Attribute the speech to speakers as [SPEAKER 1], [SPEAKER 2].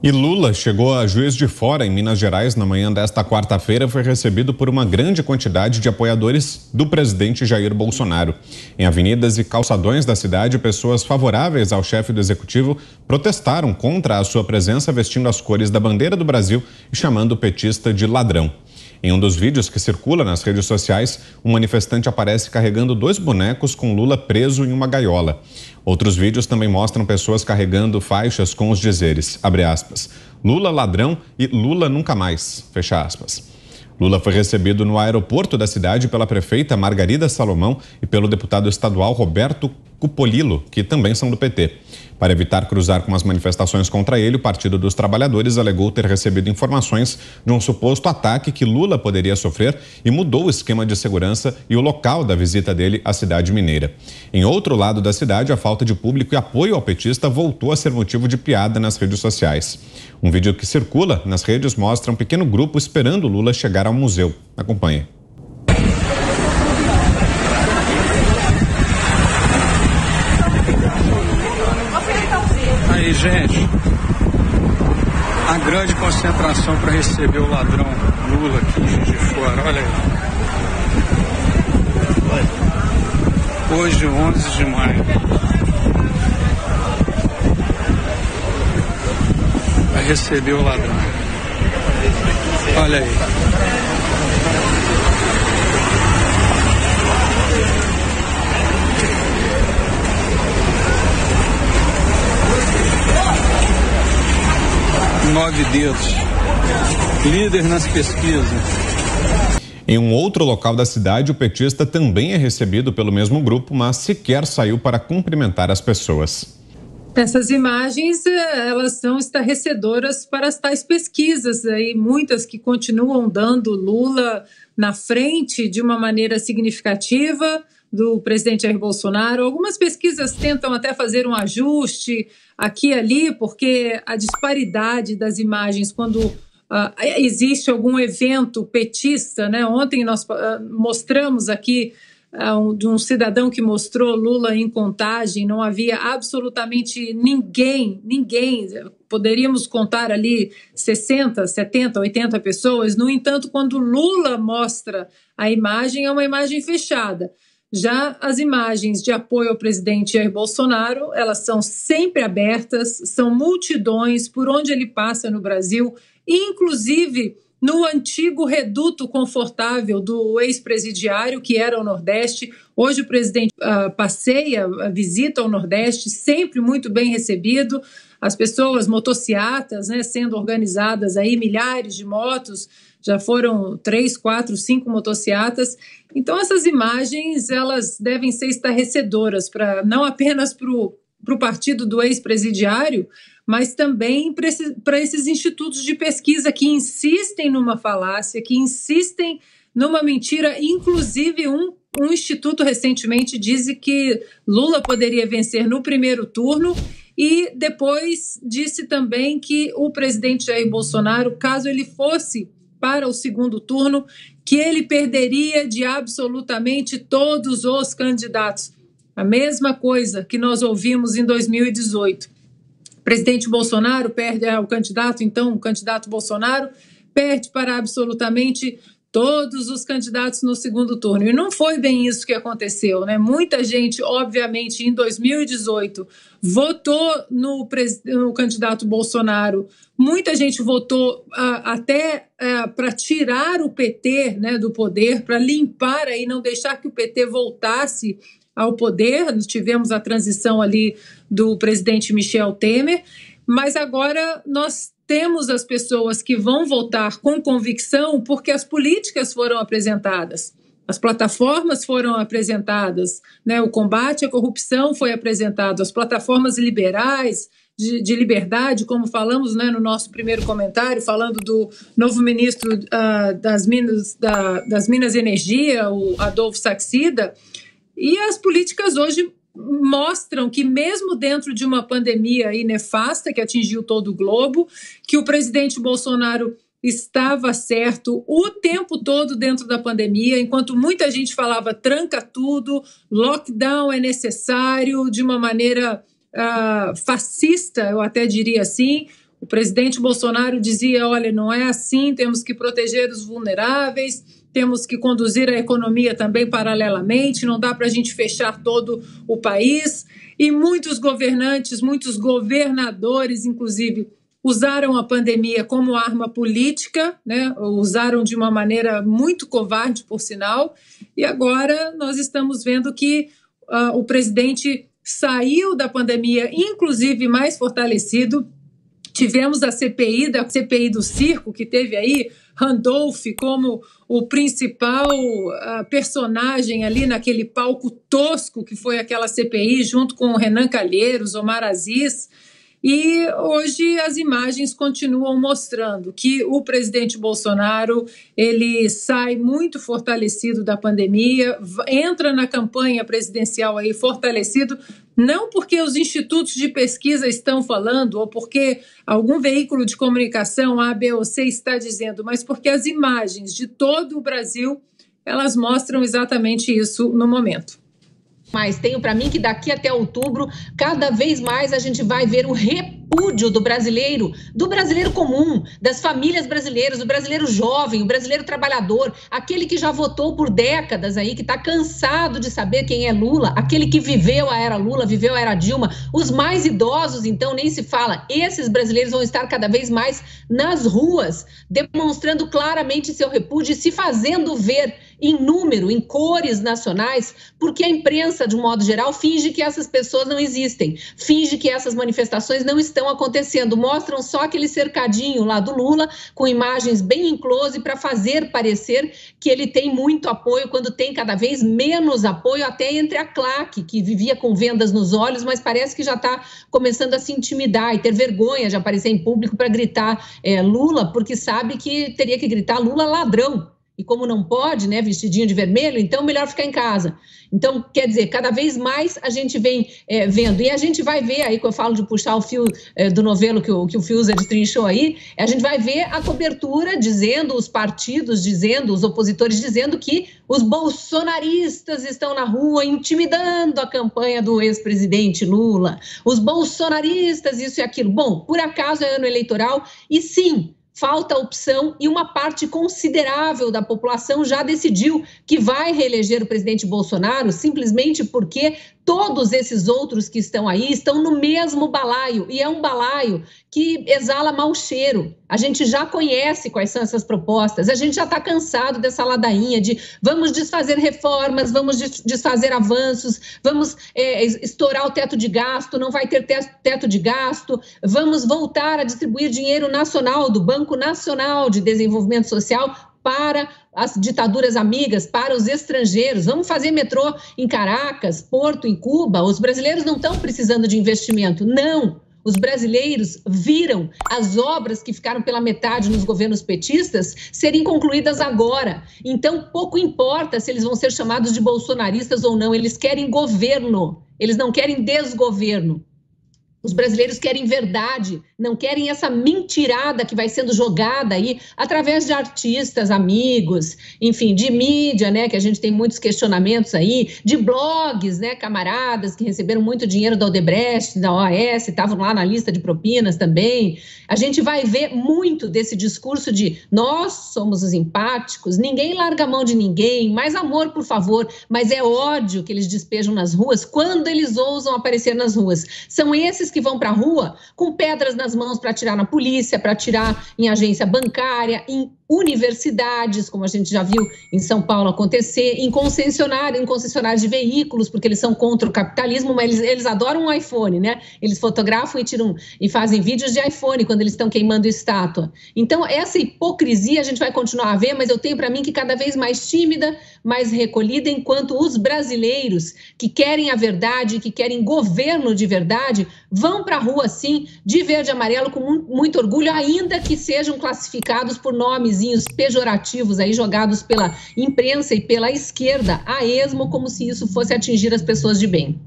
[SPEAKER 1] E Lula chegou a Juiz de Fora, em Minas Gerais, na manhã desta quarta-feira. Foi recebido por uma grande quantidade de apoiadores do presidente Jair Bolsonaro. Em avenidas e calçadões da cidade, pessoas favoráveis ao chefe do executivo protestaram contra a sua presença, vestindo as cores da bandeira do Brasil e chamando o petista de ladrão. Em um dos vídeos que circula nas redes sociais, um manifestante aparece carregando 2 bonecos com Lula preso em uma gaiola. Outros vídeos também mostram pessoas carregando faixas com os dizeres, abre aspas, Lula ladrão e Lula nunca mais, fecha aspas. Lula foi recebido no aeroporto da cidade pela prefeita Margarida Salomão e pelo deputado estadual Roberto Cupolillo, que também são do PT. Para evitar cruzar com as manifestações contra ele, o Partido dos Trabalhadores alegou ter recebido informações de um suposto ataque que Lula poderia sofrer e mudou o esquema de segurança e o local da visita dele à cidade mineira. Em outro lado da cidade, a falta de público e apoio ao petista voltou a ser motivo de piada nas redes sociais. Um vídeo que circula nas redes mostra um pequeno grupo esperando Lula chegar ao museu. Acompanhe.
[SPEAKER 2] Aí, gente, a grande concentração para receber o ladrão Lula aqui em Juiz de Fora, olha aí. Hoje, 11 de maio. Vai receber o ladrão. Olha aí. Nove dedos. Líder nas pesquisas.
[SPEAKER 1] Em um outro local da cidade, o petista também é recebido pelo mesmo grupo, mas sequer saiu para cumprimentar as pessoas.
[SPEAKER 3] Essas imagens, elas são estarrecedoras para as tais pesquisas, aí, muitas que continuam dando Lula na frente de uma maneira significativa do presidente Jair Bolsonaro. Algumas pesquisas tentam até fazer um ajuste aqui e ali, porque a disparidade das imagens quando existe algum evento petista, né? Ontem nós mostramos aqui de um cidadão que mostrou Lula em Contagem, não havia absolutamente ninguém, poderíamos contar ali 60, 70, 80 pessoas, no entanto, quando Lula mostra a imagem, é uma imagem fechada. Já as imagens de apoio ao presidente Jair Bolsonaro, elas são sempre abertas, são multidões por onde ele passa no Brasil, inclusive no antigo reduto confortável do ex-presidiário, que era o Nordeste. Hoje o presidente passeia, visita o Nordeste, sempre muito bem recebido. As pessoas, motocicletas, né, sendo organizadas aí, milhares de motos, já foram 3, 4, 5 motocicletas. Então essas imagens, elas devem ser estarrecedoras, não apenas para o partido do ex-presidiário, mas também para esses institutos de pesquisa que insistem numa falácia, que insistem numa mentira. Inclusive, um instituto recentemente disse que Lula poderia vencer no primeiro turno e depois disse também que o presidente Jair Bolsonaro, caso ele fosse para o segundo turno, que ele perderia de absolutamente todos os candidatos. A mesma coisa que nós ouvimos em 2018. O presidente Bolsonaro perde, o candidato Bolsonaro perde para absolutamente todos os candidatos no segundo turno. E não foi bem isso que aconteceu, né? Muita gente, obviamente, em 2018, votou no candidato Bolsonaro. Muita gente votou até para tirar o PT, né, do poder, para limpar aí, não deixar que o PT voltasse ao poder. Nós tivemos a transição ali do presidente Michel Temer, mas agora nós temos as pessoas que vão votar com convicção porque as políticas foram apresentadas, as plataformas foram apresentadas, né? O combate à corrupção foi apresentado, as plataformas liberais de liberdade, como falamos, né, no nosso primeiro comentário, falando do novo ministro das Minas e Energia, o Adolfo Saxida. E as políticas hoje mostram que mesmo dentro de uma pandemia aí nefasta que atingiu todo o globo, que o presidente Bolsonaro estava certo o tempo todo dentro da pandemia, enquanto muita gente falava tranca tudo, lockdown é necessário, de uma maneira fascista, eu até diria assim, O presidente Bolsonaro dizia, olha, não é assim, temos que proteger os vulneráveis, temos que conduzir a economia também paralelamente, não dá para a gente fechar todo o país. E muitos governantes, muitos governadores, inclusive, usaram a pandemia como arma política, né? Usaram de uma maneira muito covarde, por sinal, e agora nós estamos vendo que o presidente saiu da pandemia, inclusive mais fortalecido. Tivemos a CPI do circo, que teve aí Randolph como o principal personagem ali naquele palco tosco que foi aquela CPI, junto com o Renan Calheiros, Omar Aziz. E hoje as imagens continuam mostrando que o presidente Bolsonaro ele sai muito fortalecido da pandemia, entra na campanha presidencial aí fortalecido, não porque os institutos de pesquisa estão falando ou porque algum veículo de comunicação A, B ou C está dizendo, mas porque as imagens de todo o Brasil, elas mostram exatamente isso no momento.
[SPEAKER 4] Mas tenho para mim que daqui até outubro, cada vez mais a gente vai ver o repúdio do brasileiro comum, das famílias brasileiras, do brasileiro jovem, o brasileiro trabalhador, aquele que já votou por décadas aí, que está cansado de saber quem é Lula, aquele que viveu a era Lula, viveu a era Dilma, os mais idosos, então, nem se fala. Esses brasileiros vão estar cada vez mais nas ruas, demonstrando claramente seu repúdio e se fazendo ver em número, em cores nacionais, porque a imprensa, de um modo geral, finge que essas pessoas não existem, finge que essas manifestações não estão acontecendo, mostram só aquele cercadinho lá do Lula, com imagens bem em close, para fazer parecer que ele tem muito apoio, quando tem cada vez menos apoio, até entre a claque, que vivia com vendas nos olhos, mas parece que já está começando a se intimidar e ter vergonha de aparecer em público para gritar Lula, porque sabe que teria que gritar Lula ladrão. E como não pode, né, vestidinho de vermelho, então melhor ficar em casa. Então, quer dizer, cada vez mais a gente vem vendo. E a gente vai ver aí, quando eu falo de puxar o fio do novelo que o Fiuza destrinchou aí, a gente vai ver a cobertura dizendo, os partidos dizendo, os opositores dizendo que os bolsonaristas estão na rua intimidando a campanha do ex-presidente Lula. Os bolsonaristas, isso e aquilo. Bom, por acaso é ano eleitoral e sim, falta opção e uma parte considerável da população já decidiu que vai reeleger o presidente Bolsonaro simplesmente porque todos esses outros que estão aí estão no mesmo balaio, e é um balaio que exala mau cheiro. A gente já conhece quais são essas propostas, a gente já está cansado dessa ladainha de vamos desfazer reformas, vamos desfazer avanços, vamos estourar o teto de gasto, não vai ter teto de gasto, vamos voltar a distribuir dinheiro nacional do Banco Nacional de Desenvolvimento Social para as ditaduras amigas, para os estrangeiros. Vamos fazer metrô em Caracas, Porto, em Cuba. Os brasileiros não estão precisando de investimento, não. Os brasileiros viram as obras que ficaram pela metade nos governos petistas serem concluídas agora. Então, pouco importa se eles vão ser chamados de bolsonaristas ou não, eles querem governo, eles não querem desgoverno. Os brasileiros querem verdade, não querem essa mentirada que vai sendo jogada aí através de artistas, amigos, enfim, de mídia, né, que a gente tem muitos questionamentos aí, de blogs, né, camaradas que receberam muito dinheiro da Odebrecht, da OAS, estavam lá na lista de propinas também. A gente vai ver muito desse discurso de nós somos os empáticos, ninguém larga a mão de ninguém, mais amor, por favor, mas é ódio que eles despejam nas ruas quando eles ousam aparecer nas ruas. São esses que vão para a rua com pedras nas mãos para atirar na polícia, para atirar em agência bancária, em universidades, como a gente já viu em São Paulo acontecer, em concessionários de veículos, porque eles são contra o capitalismo, mas eles adoram um iPhone, né? Eles fotografam e tiram e fazem vídeos de iPhone quando eles estão queimando estátua. Então, essa hipocrisia a gente vai continuar a ver, mas eu tenho para mim que cada vez mais tímida, mais recolhida, enquanto os brasileiros que querem a verdade, que querem governo de verdade, vão para a rua, sim, de verde e amarelo, com muito orgulho, ainda que sejam classificados por nomes pejorativos aí jogados pela imprensa e pela esquerda a esmo, como se isso fosse atingir as pessoas de bem.